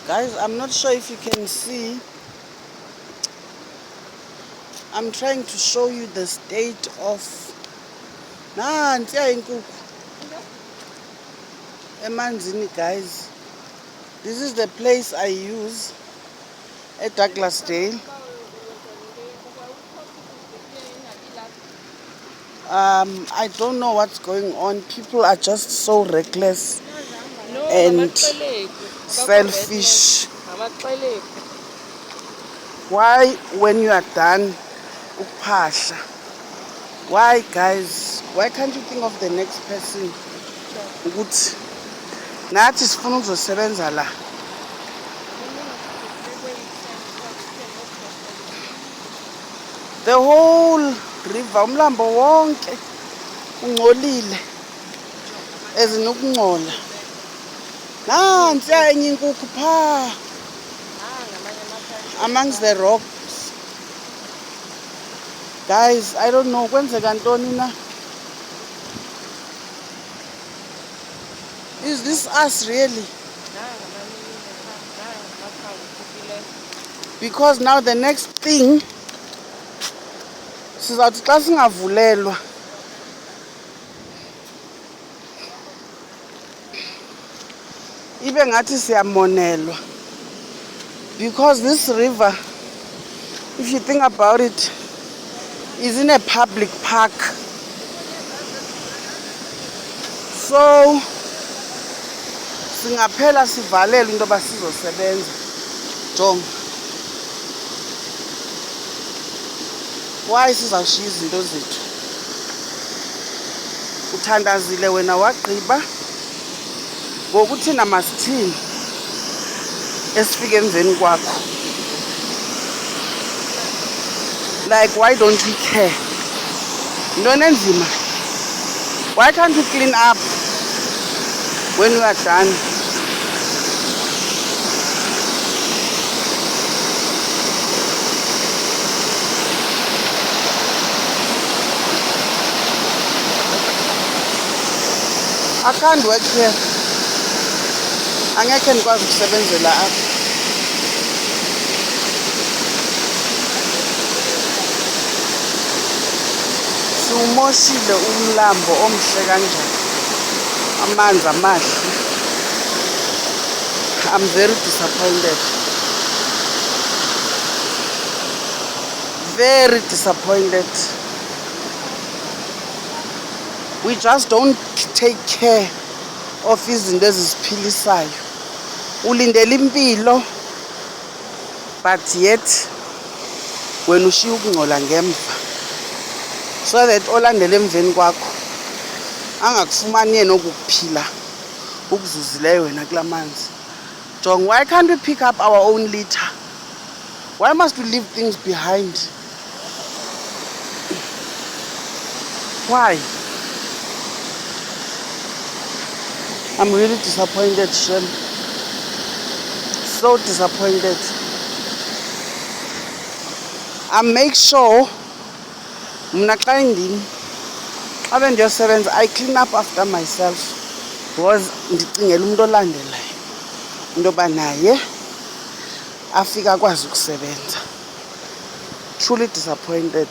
Guys, I'm not sure if you can see. I'm trying to show you the state of emanzini, guys. This is the place I use at Douglasdale. I don't know what's going on. People are just so reckless and selfish. Why, when you are done, upasha? Why, guys? Why can't you think of the next person? Ukuthi nathi sifuna ukuzosebenza la. The whole river, umlambo wonke ungcolile ezinokungcola. Nansiya enye inkukhu phaa amongst the rocks. Guys, I don't know kwenzeka ntoni na. Is this us really? Because now the next thing sizawuthi xa singavulelwa ibe ngathi siyamonelwa, because this river, if you think about it, is in a public park. So singaphela sivalelwe into yoba sizosebenza. Jonga, why sizawushiya izinto zethu? Uthandazile wena wagqiba ngoku thina masithini esifika emveni kwakho. Like, why don't we care? Ntoni enzima? Why can't you clean up when we are done? I can't work here. Angekhe ndikwazi ukusebenzela apha. Siwumoshile umlambo omhle kanjani. Amanzi amahle. I'm very disappointed. Very disappointed. We just don't take care of izinto ezisiphilisayo. Ulindele impilo, but yet wena ushiya ukungcola ngemva, so that olandele emveni kwakho angakufumani yena okuphila ukuzuzileyo wena kula manzi. Jong, why can't we pick up our own litter? Why must we leave things behind? Why? I'm really disappointed, Shem. So disappointed. I make sure mna xa indini xa bendiyosebenza I clean up after myself, because ndicingela umuntu olandelayo into yoba naye afika akwazi ukusebenza. Truly disappointed.